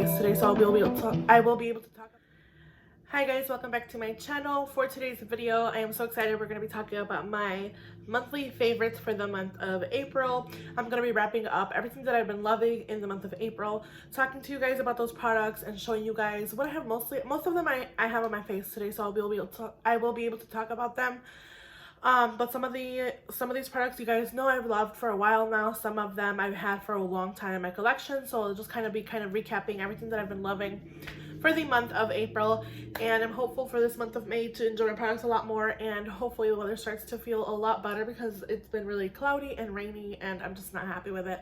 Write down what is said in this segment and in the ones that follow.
face today, so I will be able to talk. Hi guys, welcome back to my channel. For today's video, I am so excited. We're going to be talking about my monthly favorites for the month of April. I'm going to be wrapping up everything that I've been loving in the month of April, talking to you guys about those products and showing you guys what I have most of them I have on my face today, so I will be able to talk about them. But some of these products you guys know I've loved for a while now. Some of them I've had for a long time in my collection, so I'll just kind of recapping everything that I've been loving for the month of April. And I'm hopeful for this month of May to enjoy my products a lot more, and hopefully the weather starts to feel a lot better because it's been really cloudy and rainy and I'm just not happy with it.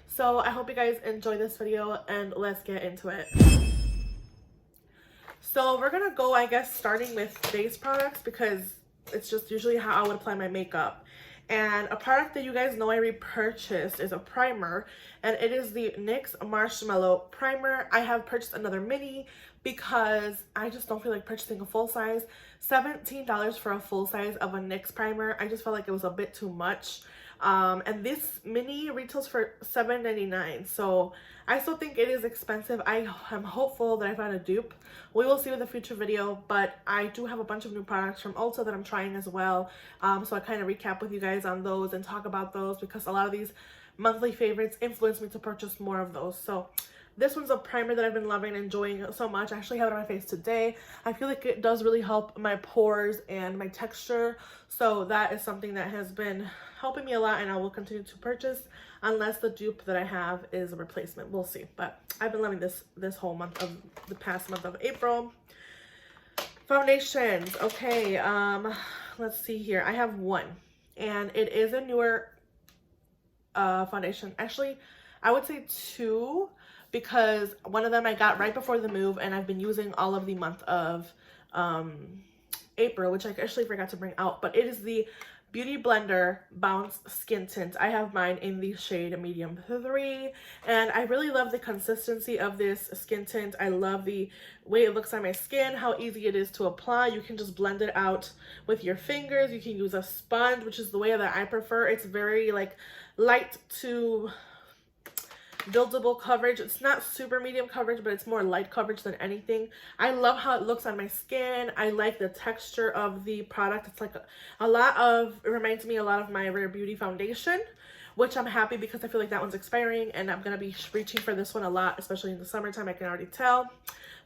So I hope you guys enjoy this video and let's get into it. So we're gonna go, I guess, starting with base products because it's just usually how I would apply my makeup. And a product that you guys know I repurchased is a primer, and it is the Nyx Marshmallow Primer. I have purchased another mini because I just don't feel like purchasing a full size. $17 for a full size of a Nyx primer. I just felt like it was a bit too much. And this mini retails for $7.99, so I still think it is expensive. I am hopeful that I found a dupe. We will see in the future video, but I do have a bunch of new products from Ulta that I'm trying as well. So I kind of recap with you guys on those and talk about those because a lot of these monthly favorites influenced me to purchase more of those. So this one's a primer that I've been loving and enjoying so much. I actually have it on my face today. I feel like it does really help my pores and my texture. So that is something that has been helping me a lot, and I will continue to purchase unless the dupe that I have is a replacement. We'll see. But I've been loving this whole month of the past month of April. Foundations. Okay, let's see here. I have one, and it is a newer foundation. Actually, I would say two, because one of them I got right before the move and I've been using all of the month of April, which I actually forgot to bring out, but it is the Beauty Blender Bounce Skin Tint. I have mine in the shade medium 3, and I really love the consistency of this skin tint. I love the way it looks on my skin, how easy it is to apply. You can just blend it out with your fingers. You can use a sponge, which is the way that I prefer. It's very like light to buildable coverage. It's not super medium coverage, but it's more light coverage than anything. I love how it looks on my skin. I like the texture of the product. It's like it reminds me a lot of my Rare Beauty foundation, which I'm happy because I feel like that one's expiring and I'm going to be reaching for this one a lot, especially in the summertime. I can already tell.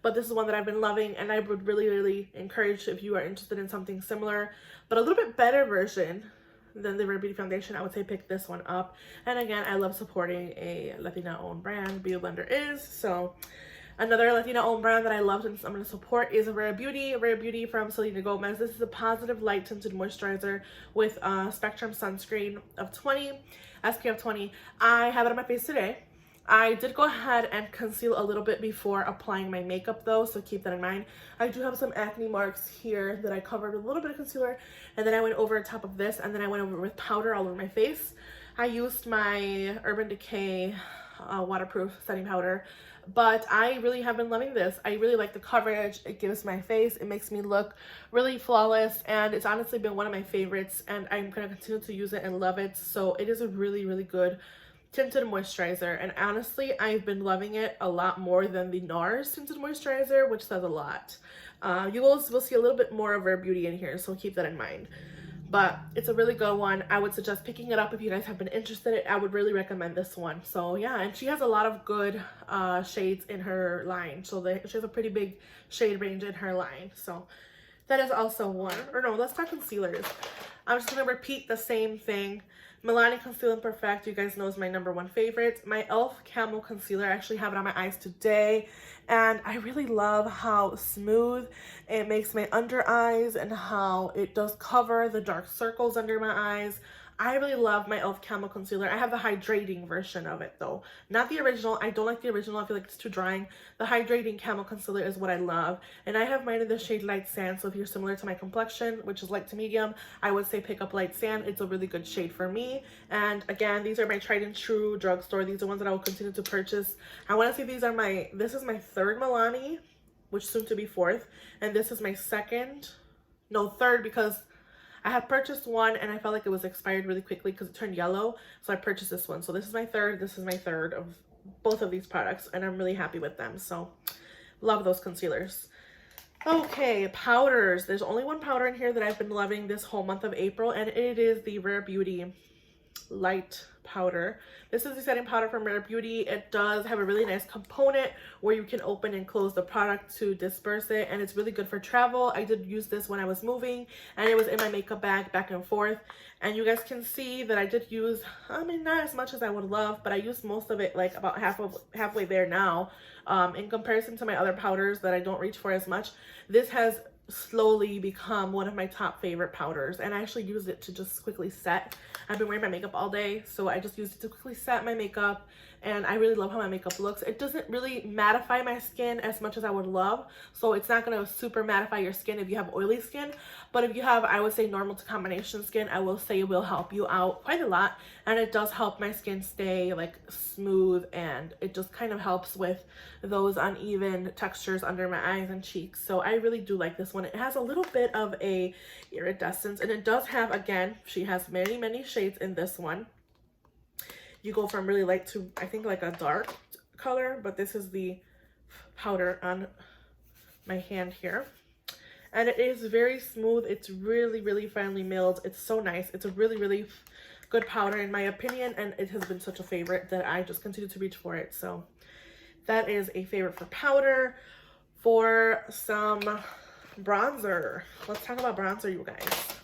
But this is one that I've been loving, and I would really encourage, if you are interested in something similar but a little bit better version than the Rare Beauty foundation, I would say pick this one up. And again, I love supporting a Latina owned brand. Beauty Blender is. So another Latina owned brand that I love and I'm going to support is Rare Beauty from Selena Gomez. This is a positive light tinted moisturizer with Spectrum sunscreen of 20 SPF 20. I have it on my face today. I did go ahead and conceal a little bit before applying my makeup though, so keep that in mind. I do have some acne marks here that I covered with a little bit of concealer, and then I went over top of this, and then I went over with powder all over my face. I used my Urban Decay waterproof setting powder, but I really have been loving this. I really like the coverage it gives my face. It makes me look really flawless, and it's honestly been one of my favorites, and I'm going to continue to use it and love it. So it is a really good tinted moisturizer, and honestly I've been loving it a lot more than the NARS tinted moisturizer, which says a lot. You will see a little bit more of Rare Beauty in here, so keep that in mind. But it's a really good one. I would suggest picking it up if you guys have been interested. I would really recommend this one. So yeah, and she has a lot of good shades in her line, so she has a pretty big shade range in her line. So that is also one. Or no, let's talk concealers. I'm just gonna repeat the same thing. Milani Conceal and Perfect, you guys know, is my #1 favorite. My e.l.f. Camel Concealer, I actually have it on my eyes today, and I really love how smooth it makes my under eyes and how it does cover the dark circles under my eyes. I really love my e.l.f. Camel Concealer. I have the hydrating version of it though, not the original. I don't like the original. I feel like it's too drying. The hydrating Camel Concealer is what I love, and I have mine in the shade Light Sand. So if you're similar to my complexion, which is light to medium, I would say pick up Light Sand. It's a really good shade for me. And again, these are my tried and true drugstore. These are ones that I will continue to purchase. I want to say these are this is my third Milani, which soon to be fourth, and this is my third, because I had purchased one and I felt like it was expired really quickly because it turned yellow. So I purchased this one. So this is my third. This is my third of both of these products, and I'm really happy with them. So love those concealers. Okay, powders. There's only one powder in here that I've been loving this whole month of April, and it is the Rare Beauty Light Powder. This is the setting powder from Rare Beauty. It does have a really nice component where you can open and close the product to disperse it, and it's really good for travel. I did use this when I was moving, and it was in my makeup bag back and forth. And you guys can see that I did use, I mean, not as much as I would love, but I used most of it, like about halfway there now. In comparison to my other powders that I don't reach for as much, this has slowly become one of my top favorite powders, and I actually use it to just quickly set. I've been wearing my makeup all day, so I just used it to quickly set my makeup, and I really love how my makeup looks. It doesn't really mattify my skin as much as I would love, so it's not going to super mattify your skin if you have oily skin, but if you have, I would say, normal to combination skin, I will say it will help you out quite a lot, and it does help my skin stay like smooth, and it just kind of helps with those uneven textures under my eyes and cheeks. So I really do like this one. It has a little bit of a iridescence, and it does have, again, she has many shades in this one. You go from really light to, I think, like a dark color, but this is the powder on my hand here. And it is very smooth. It's really finely milled. It's so nice. It's a really good powder in my opinion, and it has been such a favorite that I just continue to reach for it. So that is a favorite for powder. For some bronzer, let's talk about bronzer, you guys.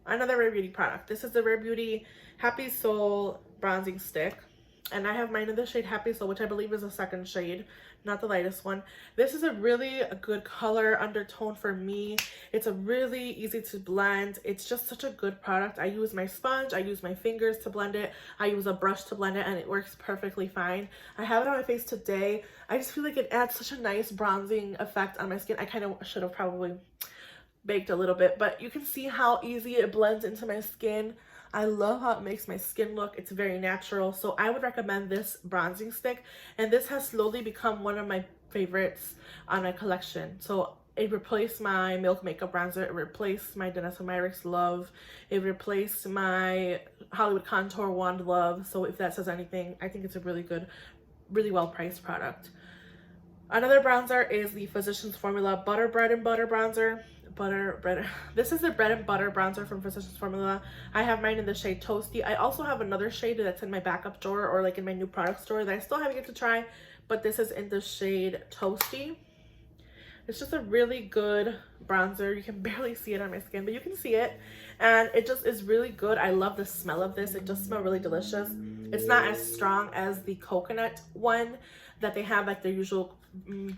Another Rare Beauty product. This is the Rare Beauty Happy Soul bronzing stick, and I have mine in the shade Happy Soul, which I believe is the second shade, not the lightest one. This is a really good color undertone for me. It's a really easy to blend. It's just such a good product. I use my sponge, I use my fingers to blend it, I use a brush to blend it, and it works perfectly fine. I have it on my face today. I just feel like it adds such a nice bronzing effect on my skin. I kind of should have probably baked a little bit, but you can see how easy it blends into my skin. I love how it makes my skin look. It's very natural. So I would recommend this bronzing stick, and this has slowly become one of my favorites on my collection. So it replaced my Milk Makeup bronzer. It replaced my Dennis & Myricks Love. It replaced my Hollywood Contour Wand Love. So if that says anything, I think it's a really good, really well priced product. Another bronzer is the Physicians Formula Butter Bread and Butter bronzer. This is the Bread and Butter bronzer from Physicians Formula. I have mine in the shade Toasty. I also have another shade that's in my backup drawer or like in my new product store that I still haven't get to try, but this is in the shade Toasty. It's just a really good bronzer. You can barely see it on my skin, but you can see it, and it just is really good. I love the smell of this. It just smells really delicious. It's not as strong as the coconut one that they have, like their usual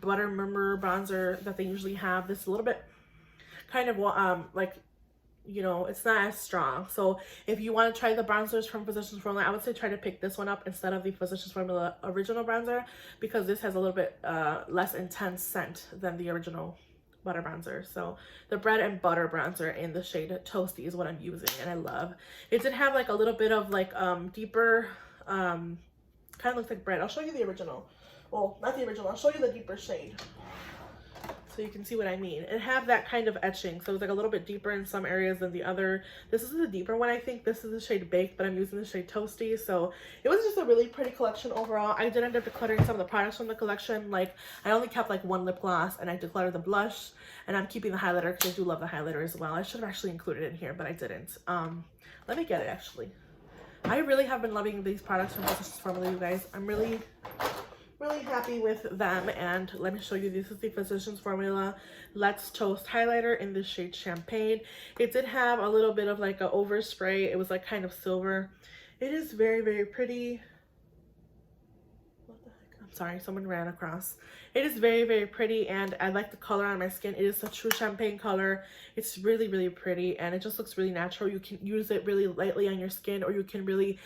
butter murmur bronzer that they usually have. This a little bit kind of like, you know, it's not as strong. So if you want to try the bronzers from Physicians Formula, I would say try to pick this one up instead of the Physicians Formula original bronzer, because this has a little bit less intense scent than the original butter bronzer. So the Bread and Butter bronzer in the shade Toasty is what I'm using, and I love. It did have like a little bit of like deeper, kind of looks like bread. I'll show you the original. Well, not the original. I'll show you the deeper shade, so you can see what I mean. It have that kind of etching, so it's like a little bit deeper in some areas than the other. This is the deeper one. I think this is the shade Baked, but I'm using the shade Toasty. So it was just a really pretty collection overall. I did end up decluttering some of the products from the collection. Like, I only kept like one lip gloss, and I decluttered the blush, and I'm keeping the highlighter because I do love the highlighter as well. I should have actually included it in here, but I didn't. Let me get it actually. I really have been loving these products from Physicians Formula, you guys. I'm really happy with them, and let me show you. This is the Physicians Formula Let's Toast highlighter in the shade Champagne. It did have a little bit of like a overspray. It was like kind of silver. It is very pretty. What the heck? I'm sorry, someone ran across. It is very pretty, and I like the color on my skin. It is a true champagne color. It's really pretty, and it just looks really natural. You can use it really lightly on your skin, or you can really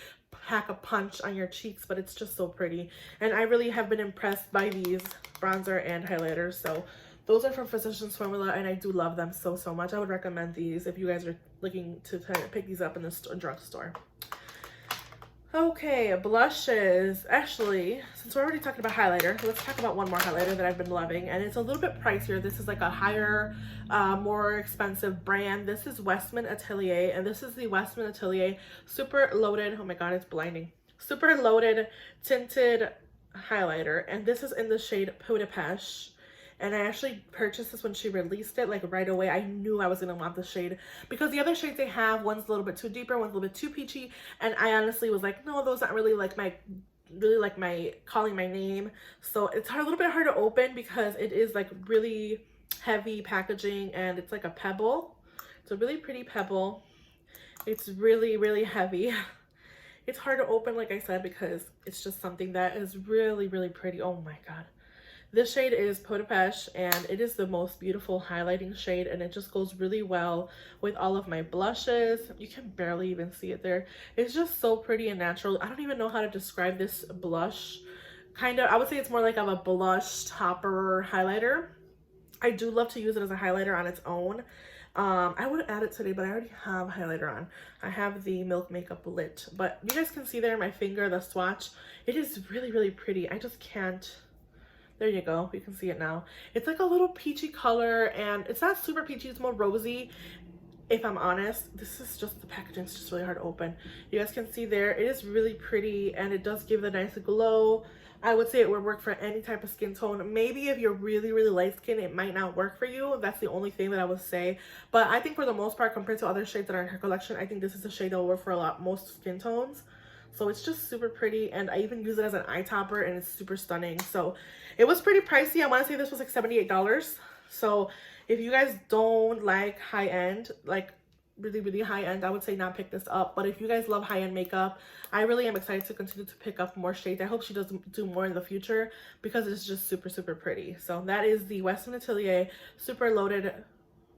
pack a punch on your cheeks, but it's just so pretty. And I really have been impressed by these bronzer and highlighters. So those are from Physicians Formula, and I do love them so much. I would recommend these if you guys are looking to kind of pick these up in the drugstore. Okay, blushes. Actually, since we're already talking about highlighter, let's talk about one more highlighter that I've been loving, and it's a little bit pricier. This is like a higher, more expensive brand. This is Westman Atelier, and this is the Westman Atelier Super Loaded, oh my god, it's blinding, Super Loaded Tinted highlighter, and this is in the shade Peau de Pêche. And I actually purchased this when she released it, like right away. I knew I was gonna want this shade because the other shades they have, one's a little bit too deeper, one's a little bit too peachy, and I honestly was like, no, those not really like my calling my name. So it's a little bit hard to open because it is like really heavy packaging, and it's like a pebble. It's a really pretty pebble. It's really, really heavy. It's hard to open, like I said, because it's just something that is really, really pretty. Oh my god. This shade is Peau de Pêche, and it is the most beautiful highlighting shade, and it just goes really well with all of my blushes. You can barely even see it there. It's just so pretty and natural. I don't even know how to describe this blush. Kind of, I would say it's more like of a blush topper highlighter. I do love to use it as a highlighter on its own. I would add it today, but I already have highlighter on. I have the Milk Makeup Lit, but you guys can see there my finger, the swatch. It is really, really pretty. I just can't. There you go. You can see it now. It's like a little peachy color, and it's not super peachy. It's more rosy. If I'm honest, this is just, the packaging is just really hard to open. You guys can see there, it is really pretty, and it does give a nice glow. I would say it would work for any type of skin tone. Maybe if you're really, really light skin, it might not work for you. That's the only thing that I would say. But I think for the most part, compared to other shades that are in her collection, I think this is a shade that will work for most skin tones. So it's just super pretty, and I even use it as an eye topper, and it's super stunning. So it was pretty pricey. I want to say this was like $78. So if you guys don't like high-end, like really, really high-end, I would say not pick this up. But if you guys love high-end makeup, I really am excited to continue to pick up more shades. I hope she does do more in the future because it's just super, super pretty. So that is the Westman Atelier Super Loaded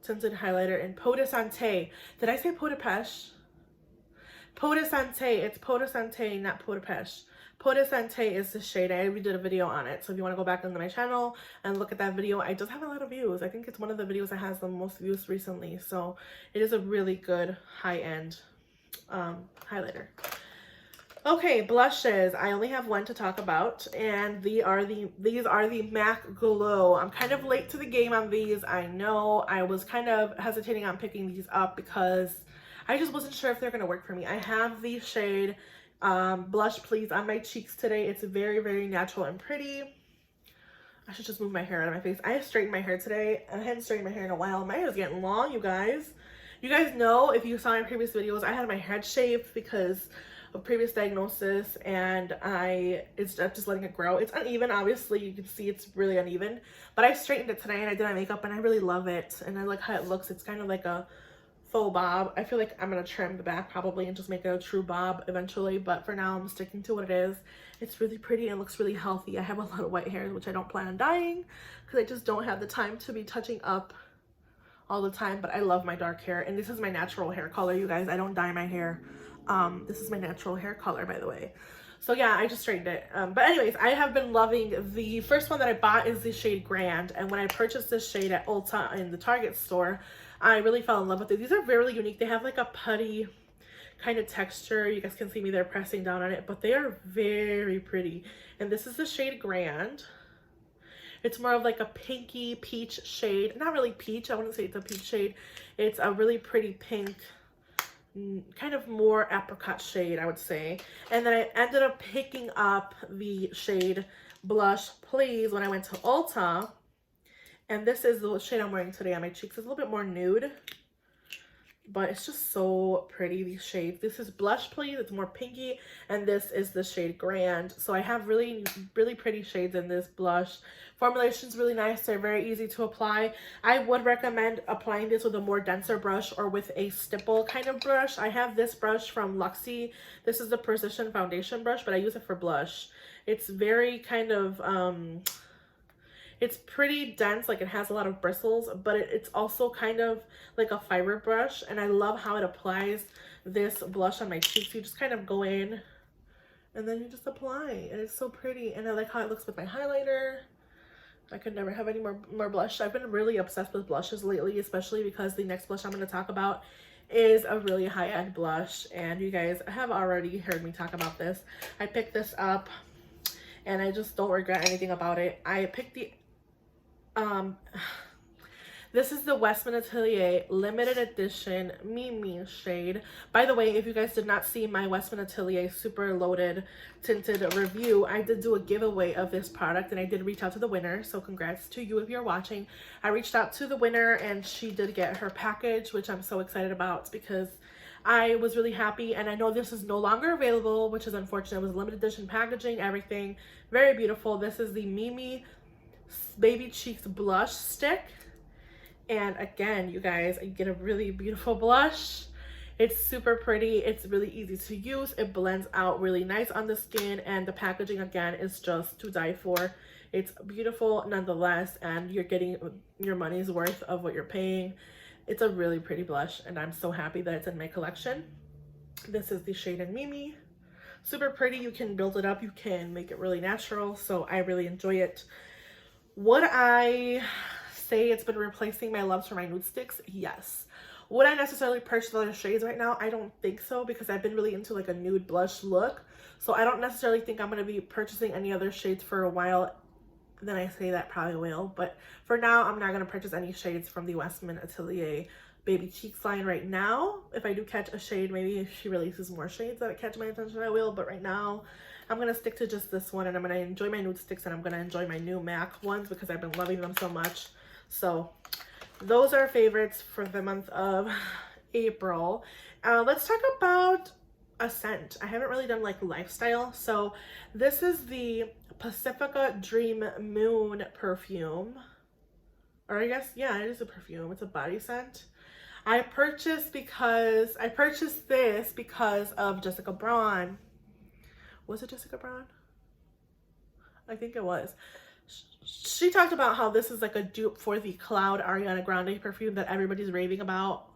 Tinted Highlighter in Peau de Santé. Did I say Peau de Pêche? Peau de Santé. It's Peau de Santé, not Peau de Pêche. Peau de Santé is the shade. I already did a video on it. So if you want to go back onto my channel and look at that video, I just have a lot of views. I think it's one of the videos that has the most views recently. So it is a really good high-end highlighter. Okay, blushes. I only have one to talk about, and these are the MAC Glow. I'm kind of late to the game on these. I know. I was kind of hesitating on picking these up because I just wasn't sure if they're going to work for me. I have the shade Blush Please on my cheeks today. It's very, very natural and pretty. I should just move my hair out of my face. I have straightened my hair today. I hadn't straightened my hair in a while. My hair is getting long, you guys. You guys know, if you saw my previous videos, I had my head shaved because of previous diagnosis, and it's just letting it grow. It's uneven, obviously. You can see it's really uneven. But I straightened it today, and I did my makeup, and I really love it. And I like how it looks. It's kind of like a faux bob. I feel like I'm gonna trim the back probably and just make it a true bob eventually, but for now I'm sticking to what it is. It's really pretty and looks really healthy. I have a lot of white hair, which I don't plan on dyeing because I just don't have the time to be touching up all the time, but I love my dark hair, and this is my natural hair color, you guys. I don't dye my hair. This is my natural hair color, by the way. So yeah, I just straightened it. But anyways, I have been loving the first one that I bought is the shade Grand, and when I purchased this shade at Ulta in the Target store, I really fell in love with it. These are very unique. They have like a putty kind of texture. You guys can see me there pressing down on it, but they are very pretty. And this is the shade Grand. It's more of like a pinky peach shade. Not really peach. I wouldn't say it's a peach shade. It's a really pretty pink, kind of more apricot shade, I would say. And then I ended up picking up the shade Blush Please when I went to Ulta. And this is the shade I'm wearing today on my cheeks. It's a little bit more nude, but it's just so pretty, these shades. This is Blush Please. It's more pinky, and this is the shade Grand. So I have really, really pretty shades in this blush. Formulation's really nice. They're very easy to apply. I would recommend applying this with a more denser brush or with a stipple kind of brush. I have this brush from Luxie. This is the Precision Foundation brush, but I use it for blush. It's very kind of it's pretty dense, like it has a lot of bristles, but it's also kind of like a fiber brush, and I love how it applies this blush on my cheeks. You just kind of go in and then you just apply, and it's so pretty, and I like how it looks with my highlighter. I could never have any more blush. I've been really obsessed with blushes lately, especially because the next blush I'm going to talk about is a really high-end blush, and you guys have already heard me talk about this. I picked this up, and I just don't regret anything about it. I picked This is the Westman Atelier limited edition Mimi shade. By the way, if you guys did not see my Westman Atelier super loaded tinted review, I did do a giveaway of this product and I did reach out to the winner. So congrats to you if you're watching. I reached out to the winner and she did get her package, which I'm so excited about because I was really happy, and I know this is no longer available, which is unfortunate. It was limited edition packaging, everything very beautiful. This is the Mimi Baby Cheeks blush stick, and again, you guys, you get a really beautiful blush. It's super pretty, it's really easy to use, it blends out really nice on the skin, and the packaging again is just to die for. It's beautiful nonetheless, and you're getting your money's worth of what you're paying. It's a really pretty blush, and I'm so happy that it's in my collection. This is the shade in Mimi. Super pretty. You can build it up. You can make it really natural, so I really enjoy it. Would I say it's been replacing my loves for my nude sticks? Yes. Would I necessarily purchase other shades right now? I don't think so, because I've been really into like a nude blush look. So I don't necessarily think I'm going to be purchasing any other shades for a while. Then I say that probably will, but for now I'm not going to purchase any shades from the Westman Atelier Baby Cheeks line right now. If I do catch a shade, maybe if she releases more shades that catch my attention, I will, but right now I'm going to stick to just this one, and I'm going to enjoy my nude sticks, and I'm going to enjoy my new MAC ones because I've been loving them so much. So those are favorites for the month of April. Let's talk about a scent. I haven't really done like lifestyle, so this is the Pacifica Dream Moon perfume, or I guess, yeah, it is a perfume. It's a body scent. I purchased this because of Jessica Braun. Was it Jessica Braun? I think it was. She talked about how this is like a dupe for the Cloud Ariana Grande perfume that everybody's raving about.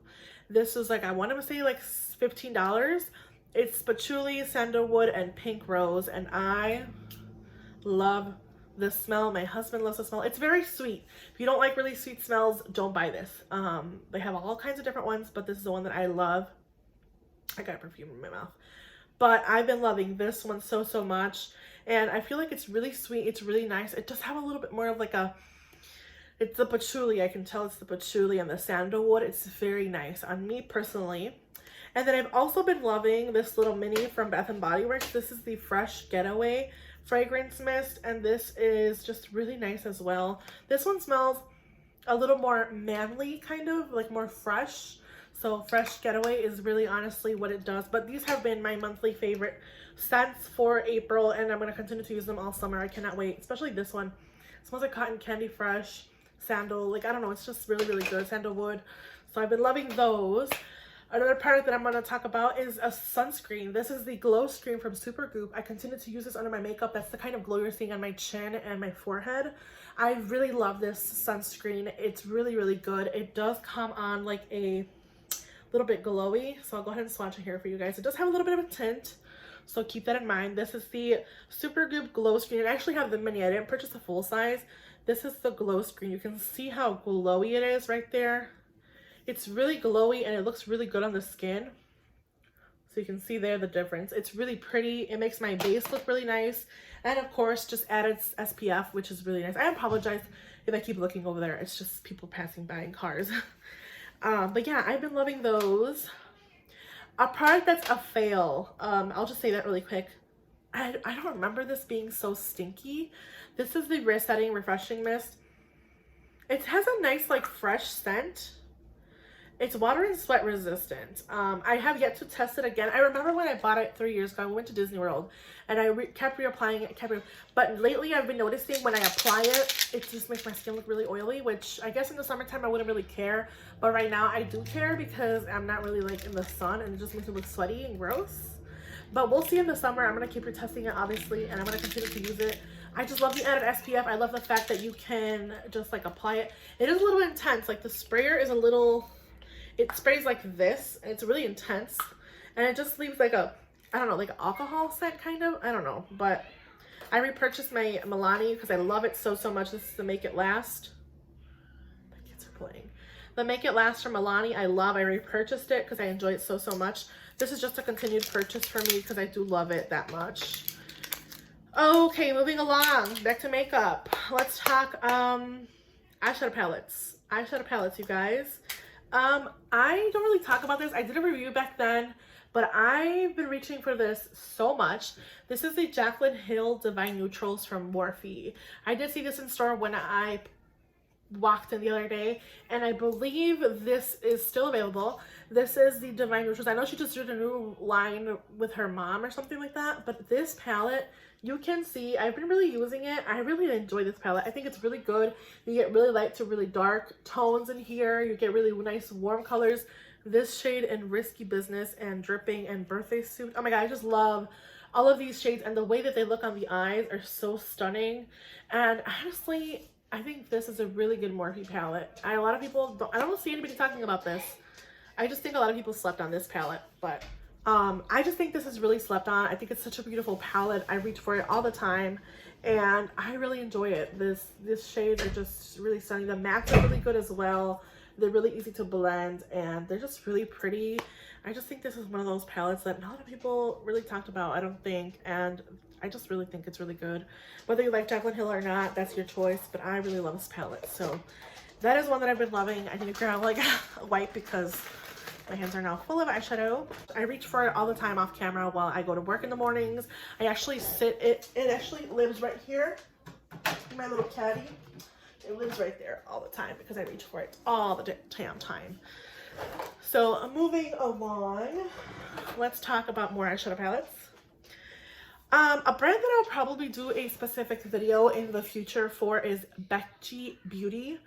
This is like, I want to say like $15. It's patchouli, sandalwood, and pink rose, and I love the smell. My husband loves the smell. It's very sweet. If you don't like really sweet smells, don't buy this. They have all kinds of different ones, but this is the one that I love. I got perfume in my mouth, but I've been loving this one so much, and I feel like it's really sweet. It's really nice. It does have a little bit more of like a, it's the patchouli. I can tell it's the patchouli and the sandalwood. It's very nice on me personally. And then I've also been loving this little mini from Bath & Body Works. This is the Fresh Getaway fragrance mist, and this is just really nice as well. This one smells a little more manly, kind of like more fresh. So Fresh Getaway is really honestly what it does. But these have been my monthly favorite scents for April, and I'm going to continue to use them all summer. I cannot wait, especially this one. It smells like cotton candy fresh, sandal, like I don't know, it's just really good. Sandalwood. So I've been loving those. Another product that I'm going to talk about is a sunscreen. This is the Glow Screen from Supergoop. I continue to use this under my makeup. That's the kind of glow you're seeing on my chin and my forehead. I really love this sunscreen. It's really good. It does come on like a little bit glowy, so I'll go ahead and swatch it here for you guys. It does have a little bit of a tint, so keep that in mind. This is the Supergoop Glow Screen. I actually have the mini. I didn't purchase the full size. This is the Glow Screen. You can see how glowy it is right there. It's really glowy and it looks really good on the skin. So you can see there the difference. It's really pretty. It makes my base look really nice. And of course, just added SPF, which is really nice. I apologize if I keep looking over there. It's just people passing by in cars. But yeah, I've been loving those. A product that's a fail. I'll just say that really quick. I don't remember this being so stinky. This is the Resetting Refreshing Mist. It has a nice like fresh scent. It's water and sweat resistant. I have yet to test it again. I remember when I bought it 3 years ago, I went to Disney World and I kept reapplying it, but lately I've been noticing when I apply it, it just makes my skin look really oily, which I guess in the summertime I wouldn't really care, but right now I do care because I'm not really like in the sun and it just makes it look sweaty and gross. But we'll see in the summer. I'm going to keep retesting it obviously, and I'm going to continue to use it. I just love the added SPF. I love the fact that you can just like apply it. It is a little intense. Like the sprayer is a little... It sprays like this, and it's really intense, and it just leaves like a, I don't know, like an alcohol scent kind of. I don't know, but I repurchased my Milani because I love it so much. This is the Make It Last. My kids are playing. The Make It Last from Milani, I love. I repurchased it because I enjoy it so much. This is just a continued purchase for me because I do love it that much. Okay, moving along, back to makeup. Let's talk eyeshadow palettes. eyeshadow palettes, you guys. I don't really talk about this. I did a review back then, but I've been reaching for this so much. This is the Jaclyn Hill Divine Neutrals from Morphe. I did see this in store when I walked in the other day, and I believe this is still available. This is the Divine Neutrals. I know she just did a new line with her mom or something like that, but this palette, you can see I've been really using it. I really enjoy this palette. I think it's really good. You get really light to really dark tones in here. You get really nice warm colors. This shade in Risky Business and Dripping and Birthday Suit. Oh my god, I just love all of these shades, and the way that they look on the eyes are so stunning. And honestly, I think this is a really good Morphe palette. A lot of people I don't see anybody talking about this. I just think a lot of people slept on this palette, but I just think this is really slept on. I think it's such a beautiful palette. I reach for it all the time, and I really enjoy it. These shades are just really stunning. The mattes are really good as well. They're really easy to blend, and they're just really pretty. I just think this is one of those palettes that not a lot of people really talked about, I don't think, and I just really think it's really good. Whether you like Jaclyn Hill or not, that's your choice, but I really love this palette. So that is one that I've been loving. I need to grab like a wipe because my hands are now full of eyeshadow. I reach for it all the time off camera while I go to work in the mornings. I actually it actually lives right here in my little caddy. It lives right there all the time because I reach for it all the damn time. So moving along, let's talk about more eyeshadow palettes. A brand that I'll probably do a specific video in the future for is BECHY Beauty.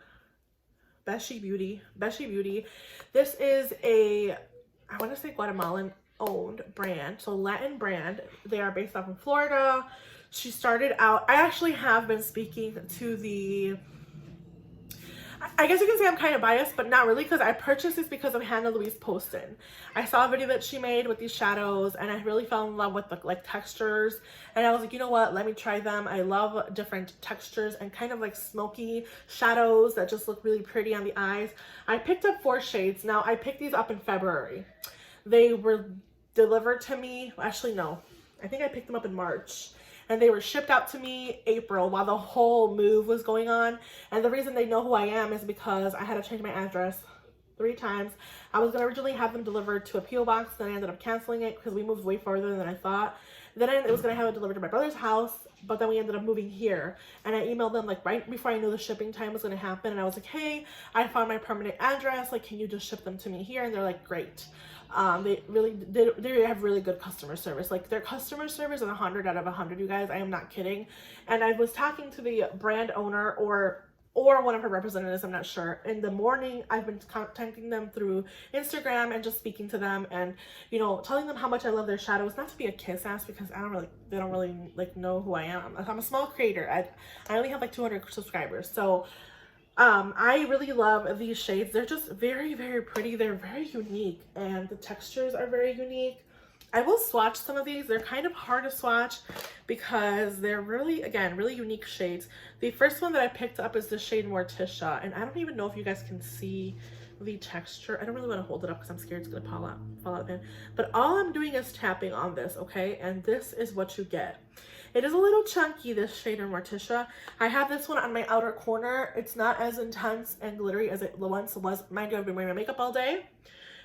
BECHY Beauty. This is a, I want to say Guatemalan owned brand, so Latin brand. They are based off in Florida. She started out, I actually have been speaking to the, I guess you can say I'm kind of biased, but not really, because I purchased this because of Hannah Louise Poston. I saw a video that she made with these shadows, and I really fell in love with the textures, and I was like, you know what, let me try them. I love different textures and kind of like smoky shadows that just look really pretty on the eyes. I picked up 4 shades. Now, I picked these up in February. They were delivered to me, actually no, I think I picked them up in March. And they were shipped out to me April while the whole move was going on. And the reason they know who I am is because I had to change my address 3 times. I was going to originally have them delivered to a P.O. box, then I ended up canceling it because we moved way further than I thought. Then I was going to have it delivered to my brother's house, but then we ended up moving here. And I emailed them like right before I knew the shipping time was going to happen. And I was like, hey, I found my permanent address. Like, can you just ship them to me here? And they're like, great. They have really good customer service. Like, their customer service is 100 out of 100, you guys. I am not kidding. And I was talking to the brand owner or one of her representatives, I'm not sure. In the morning, I've been contacting them through Instagram and just speaking to them and, you know, telling them how much I love their shadows. Not to be a kiss ass, because they don't really like know who I am. I'm a small creator. I only have like 200 subscribers. So I really love these shades. They're just very, very pretty. They're very unique, and the textures are very unique. I will swatch some of these. They're kind of hard to swatch because they're really, again, really unique shades. The first one that I picked up is the shade Morticia, and I don't even know if you guys can see the texture. I don't really want to hold it up because I'm scared it's going to fall out of it. But all I'm doing is tapping on this, okay? And this is what you get. It is a little chunky, this shade in Morticia. I have this one on my outer corner. It's not as intense and glittery as it once was. Mind you, I've been wearing my makeup all day.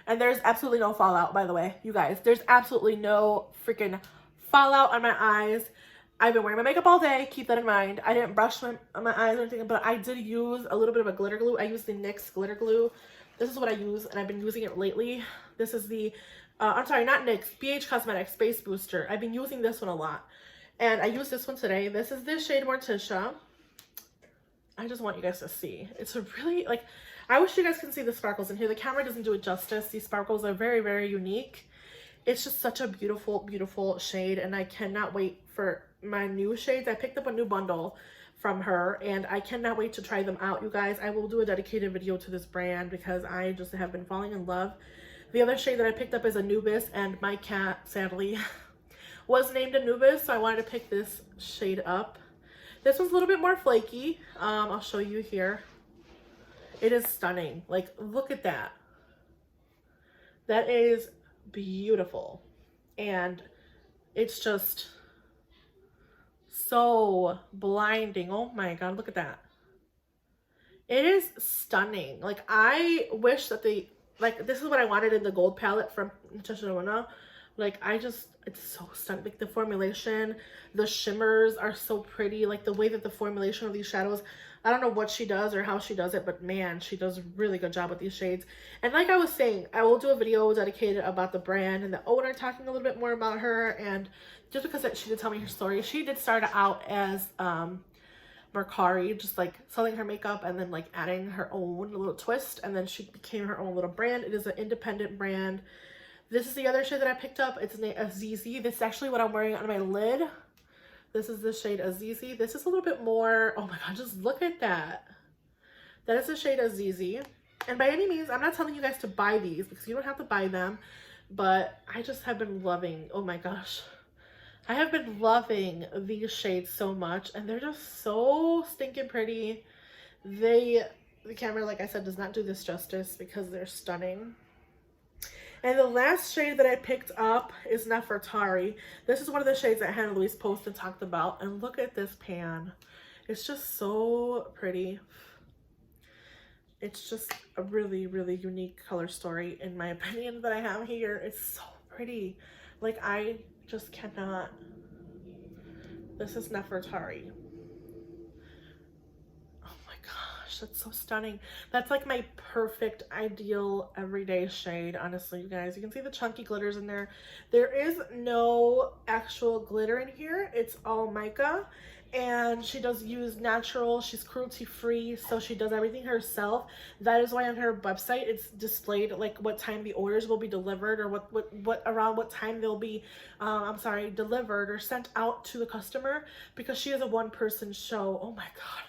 And there's absolutely no fallout, by the way, you guys. There's absolutely no freaking fallout on my eyes. I've been wearing my makeup all day. Keep that in mind. I didn't brush my eyes or anything, but I did use a little bit of a glitter glue. I used the NYX glitter glue. This is what I use, and I've been using it lately. This is the, I'm sorry, not NYX, BH Cosmetics Space Booster. I've been using this one a lot. And I used this one today. This is this shade Morticia. I just want you guys to see. It's a really, like, I wish you guys can see the sparkles in here. The camera doesn't do it justice. These sparkles are very, very unique. It's just such a beautiful, beautiful shade, and I cannot wait for my new shades. I picked up a new bundle from her, and I cannot wait to try them out, you guys. I will do a dedicated video to this brand because I just have been falling in love. The other shade that I picked up is Anubis, and my cat, sadly, was named Anubis, so I wanted to pick this shade up. This one's a little bit more flaky. I'll show you here. It is stunning. Like, look at that. That is beautiful. And it's just so blinding. Oh my god, look at that. It is stunning. Like, I wish that they, like, this is what I wanted in the gold palette from Natasha. Like, it's so stunning. Like, the formulation, the shimmers are so pretty. Like, the way that the formulation of these shadows, I don't know what she does or how she does it, but man, she does a really good job with these shades. And like I was saying, I will do a video dedicated about the brand and the owner, talking a little bit more about her. And just because she did tell me her story, she did start out as Mercari, just like selling her makeup and then like adding her own little twist, and then she became her own little brand. It is an independent brand. This is the other shade that I picked up. It's Azizi. This is actually what I'm wearing on my lid. This is the shade Azizi. This is a little bit more, oh my god, just look at that. That is the shade Azizi. And by any means, I'm not telling you guys to buy these because you don't have to buy them, but I just have been loving, oh my gosh, I have been loving these shades so much, and they're just so stinking pretty. The camera, like I said, does not do this justice because they're stunning. And the last shade that I picked up is Nefertari. This is one of the shades that Hannah Louise posted and talked about. And look at this pan. It's just so pretty. It's just a really, really unique color story, in my opinion, that I have here. It's so pretty. Like, I just cannot. This is Nefertari. That's so stunning. That's like my perfect ideal everyday shade, honestly, you guys. You can see the chunky glitters in there. There is no actual glitter in here. It's all mica, and she does use natural. She's cruelty free, so she does everything herself. That is why on her website it's displayed like what time the orders will be delivered, or what around what time they'll be delivered or sent out to the customer, because she is a one-person show. Oh my god.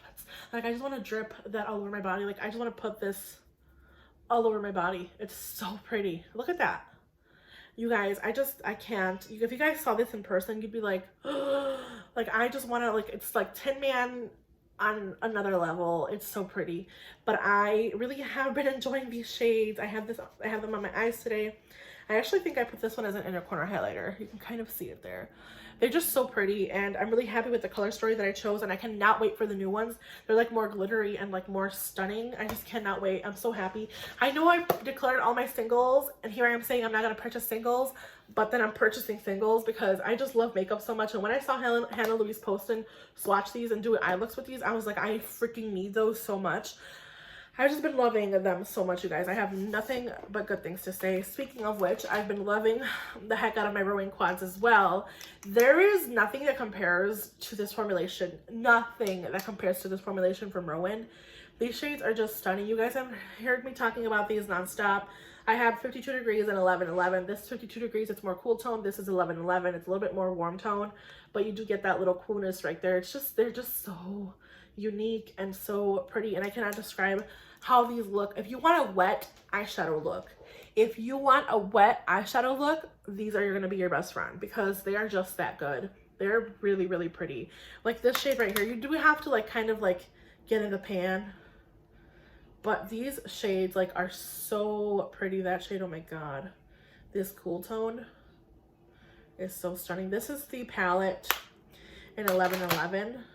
Like, I just want to drip that all over my body. Like, I just want to put this all over my body. It's so pretty. Look at that. You guys, I can't. If you guys saw this in person, you'd be like, oh, like, I just want to, like, it's like Tin Man on another level. It's so pretty. But I really have been enjoying these shades. I have them on my eyes today. I actually think I put this one as an inner corner highlighter. You can kind of see it there. They're just so pretty, and I'm really happy with the color story that I chose, and I cannot wait for the new ones. They're like more glittery and like more stunning. I just cannot wait. I'm so happy. I know I declared all my singles, and here I am saying I'm not going to purchase singles, but then I'm purchasing singles because I just love makeup so much. And when I saw Hannah Louise post and swatch these and do eye looks with these, I was like, I freaking need those so much. I've just been loving them so much, you guys. I have nothing but good things to say. Speaking of which, I've been loving the heck out of my Rowan quads as well. There is nothing that compares to this formulation. Nothing that compares to this formulation from Rowan. These shades are just stunning. You guys have heard me talking about these nonstop. I have 52 degrees and 1111. This 52 degrees, it's more cool tone. This is 1111. It's a little bit more warm tone, but you do get that little coolness right there. It's just, they're just so unique and so pretty, and I cannot describe how these look. If you want a wet eyeshadow look, these are going to be your best friend, because they are just that good. They're really, really pretty. Like this shade right here, you do have to like kind of like get in the pan, but these shades like are so pretty. That shade, oh my god, this cool tone is so stunning. This is the palette in 1111.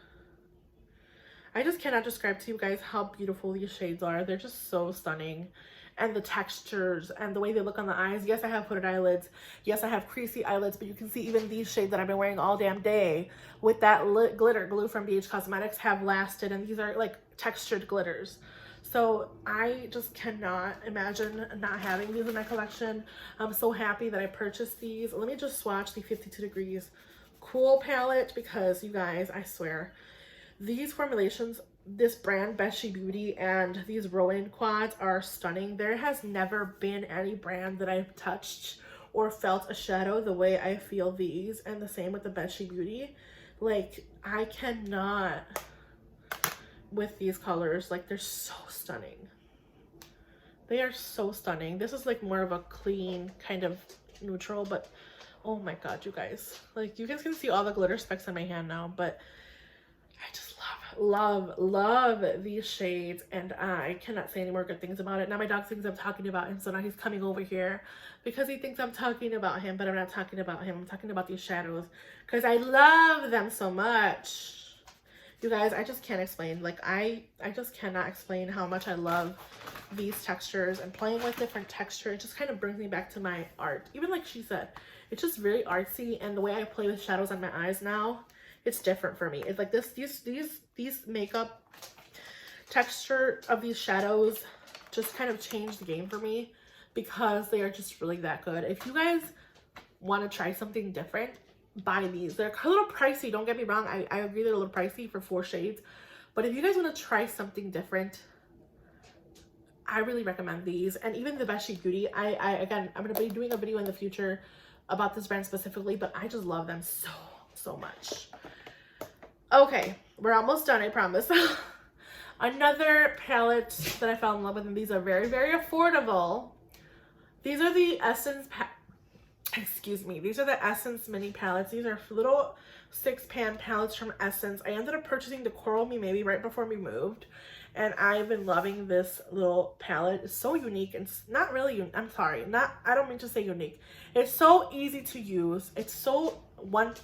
I just cannot describe to you guys how beautiful these shades are. They're just so stunning. And the textures and the way they look on the eyes. Yes, I have hooded eyelids. Yes, I have creasy eyelids, but you can see even these shades that I've been wearing all damn day with that glitter glue from BH Cosmetics have lasted, and these are like textured glitters. So I just cannot imagine not having these in my collection. I'm so happy that I purchased these. Let me just swatch the 52 degrees Cool palette, because you guys, I swear, these formulations, this brand BECHY Beauty and these Rowan quads are stunning. There has never been any brand that I've touched or felt a shadow the way I feel these, and the same with the BECHY Beauty. Like, I cannot with these colors. Like, they're so stunning. They are so stunning. This is like more of a clean kind of neutral, but oh my god, you guys. Like, you guys can see all the glitter specks on my hand now, but I just love these shades, and I cannot say any more good things about it. Now my dog thinks I'm talking about him, so now he's coming over here because he thinks I'm talking about him, but I'm not talking about him. I'm talking about these shadows because I love them so much. You guys, I just can't explain. Like, I just cannot explain how much I love these textures, and playing with different texture. It just kind of brings me back to my art. Even like she said, it's just very artsy, and the way I play with shadows on my eyes now, it's different for me. It's like these makeup texture of these shadows just kind of changed the game for me, because they are just really that good. If you guys want to try something different, buy these. They're a little pricey, don't get me wrong. I agree they're a little pricey for 4 shades, but if you guys want to try something different, I really recommend these. And even the BECHY Beauty, again, I'm going to be doing a video in the future about this brand specifically, but I just love them so much. Okay, we're almost done, I promise. Another palette that I fell in love with, and these are very, very affordable. These are the Essence, these are the Essence mini palettes. These are little 6-pan palettes from Essence. I ended up purchasing the Coral Me Maybe right before we moved, and I've been loving this little palette. It's so unique, and it's not really, I don't mean to say unique. It's so easy to use. It's so one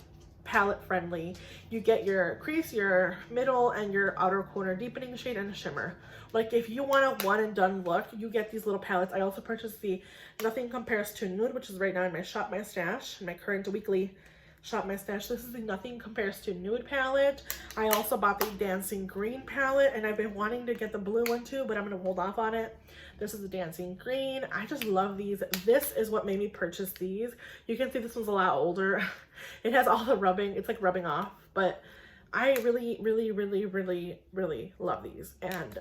palette friendly. You get your crease, your middle, and your outer corner deepening shade and a shimmer. Like, if you want a one and done look, you get these little palettes. I also purchased the Nothing Compares to Nude, which is right now in my Shop My Stash, my current weekly Shop My Stash. This is the Nothing Compares to Nude palette. I also bought the Dancing Green palette, and I've been wanting to get the blue one too, but I'm going to hold off on it. This is the Dancing Green. I just love these. This is what made me purchase these. You can see this one's a lot older. It has all the rubbing. It's like rubbing off, but I really love these. And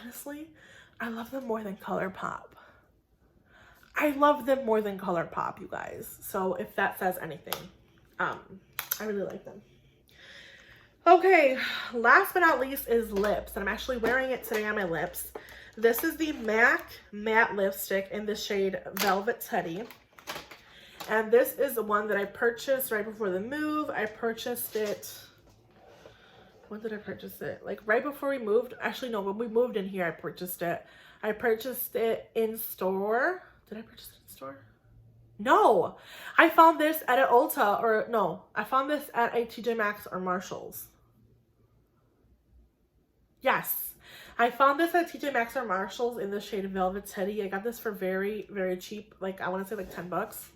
honestly, I love them more than Colourpop. I love them more than Colourpop, you guys. So if that says anything, I really like them. Okay, last but not least is lips, and I'm actually wearing it today on my lips. This is the MAC matte lipstick in the shade Velvet Teddy. And this is the one that I purchased right before the move. I purchased it, when did I purchase it? Like right before we moved. Actually, no, when we moved in here, I purchased it. I purchased it in store. Did I purchase it in store? No, I found this at an Ulta, or no, I found this at a TJ Maxx or Marshall's. Yes, I found this at TJ Maxx or Marshall's in the shade Velvet Teddy. I got this for very, very cheap. Like, I want to say like 10 bucks.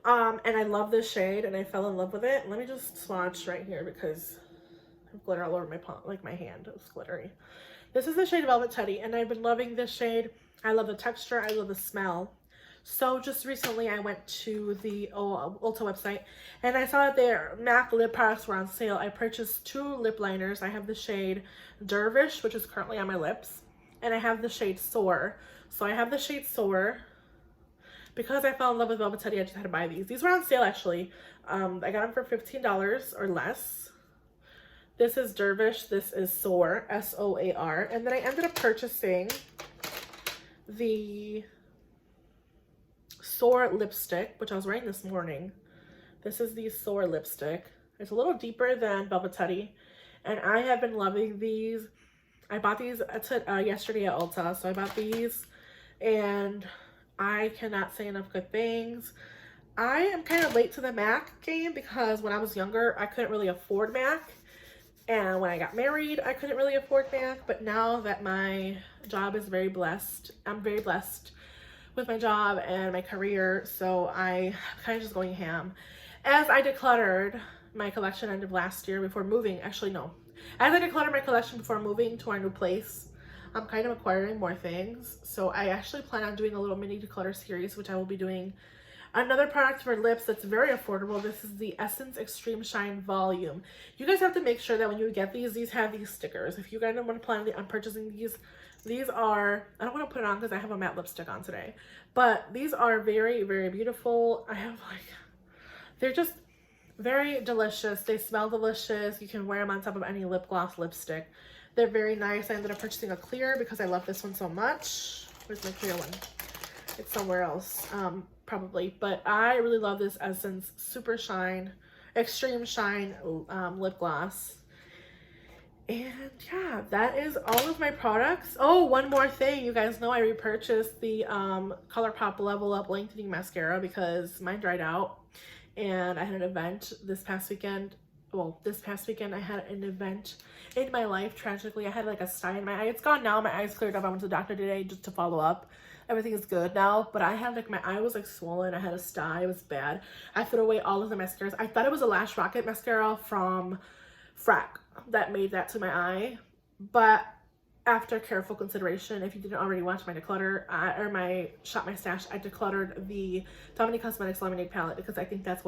And I love this shade, and I fell in love with it. Let me just swatch right here because I have glitter all over my palm, like my hand. It's glittery. This is the shade Velvet Teddy, and I've been loving this shade. I love the texture. I love the smell. So just recently I went to the Ulta website, and I saw that their MAC lip products were on sale. I purchased 2 lip liners. I have the shade Dervish, which is currently on my lips, and I have the shade Soar. So I have the shade Soar. Because I fell in love with Velvet Teddy, I just had to buy these. These were on sale, actually. I got them for $15 or less. This is Dervish. This is Soar, S-O-A-R. And then I ended up purchasing the Soar lipstick, which I was wearing this morning. This is the Soar lipstick. It's a little deeper than Velvet Teddy, and I have been loving these. I bought these yesterday at Ulta, so I bought these, and I cannot say enough good things. I am kind of late to the MAC game because when I was younger, I couldn't really afford MAC. And when I got married, I couldn't really afford MAC. But now that my job is very blessed, I'm very blessed with my job and my career. So I kind of just going ham. As I decluttered my collection end of last year before moving, actually no. As I decluttered my collection before moving to our new place, I'm kind of acquiring more things. So I actually plan on doing a little mini declutter series, which I will be doing. Another product for lips that's very affordable. This is the Essence Extreme Shine Volume. You guys have to make sure that when you get these have these stickers. If you guys don't want to plan on purchasing these are, I don't want to put it on because I have a matte lipstick on today, but these are very, very beautiful. I have they're just very delicious. They smell delicious. You can wear them on top of any lip gloss, lipstick. They're very nice. I ended up purchasing a clear because I love this one so much. Where's my clear one? It's somewhere else, probably. But I really love this Essence Super Shine, Extreme Shine lip gloss. And yeah, that is all of my products. Oh, one more thing. You guys know I repurchased the Colourpop Level Up Lengthening Mascara because mine dried out. And I had an event this past weekend well, this past weekend I had an event in my life. Tragically, I had like a sty in my eye. It's gone now. My eye's cleared up. I went to the doctor today just to follow up. Everything is good now, but I had like, my eye was like swollen. I had a sty. It was bad. I threw away all of the mascaras. I thought it was a Lash Rocket mascara from Frack that made that to my eye, but after careful consideration, if you didn't already watch my declutter or my Shop My Stash, I decluttered the Dominique Cosmetics Lemonade palette because I think that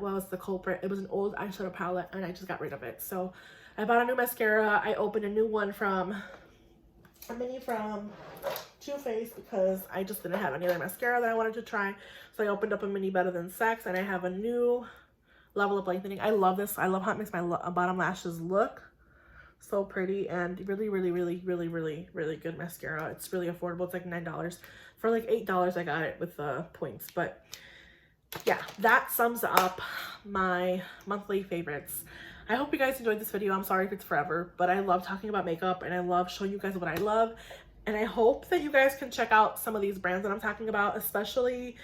was the culprit. It was an old eyeshadow palette and I just got rid of it. So I bought a new mascara. I opened a new one a mini from Too Faced because I just didn't have any other mascara that I wanted to try. So I opened up a mini Better Than Sex, and I have a new Level Up Lengthening. I love this. I love how it makes my bottom lashes look so pretty, and really good mascara. It's really affordable. It's like $9. For like $8 I got it with the points. But yeah, that sums up my monthly favorites. I hope you guys enjoyed this video. I'm sorry if it's forever, but I love talking about makeup and I love showing you guys what I love, and I hope that you guys can check out some of these brands that I'm talking about, especially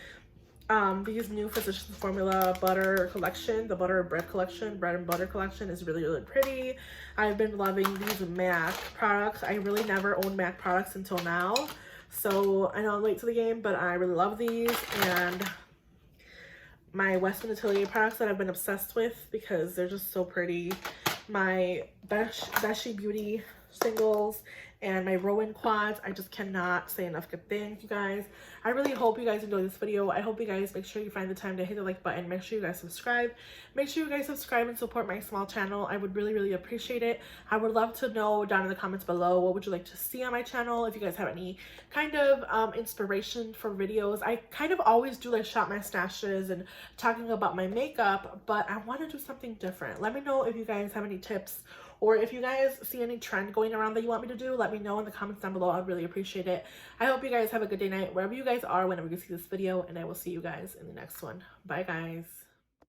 these new Physicians Formula butter collection. The butter and bread collection, bread and butter collection is really pretty. I've been loving these MAC products. I really never owned MAC products until now, so I know I'm late to the game, but I really love these. And my Westman Atelier products that I've been obsessed with because they're just so pretty. My BECHY Beauty singles and my Rowan quads. I just cannot say enough good things, you guys. I really hope you guys enjoyed this video. I hope you guys make sure you find the time to hit the like button. Make sure you guys subscribe. Make sure you guys subscribe and support my small channel. I would really appreciate it. I would love to know down in the comments below, what would you like to see on my channel? If you guys have any kind of inspiration for videos. I kind of always do like Shop My Stashes and talking about my makeup, but I want to do something different. Let me know if you guys have any tips, or if you guys see any trend going around that you want me to do. Let me know in the comments down below. I'd really appreciate it. I hope you guys have a good day, night, wherever you guys are, whenever you see this video, and I will see you guys in the next one. Bye, guys.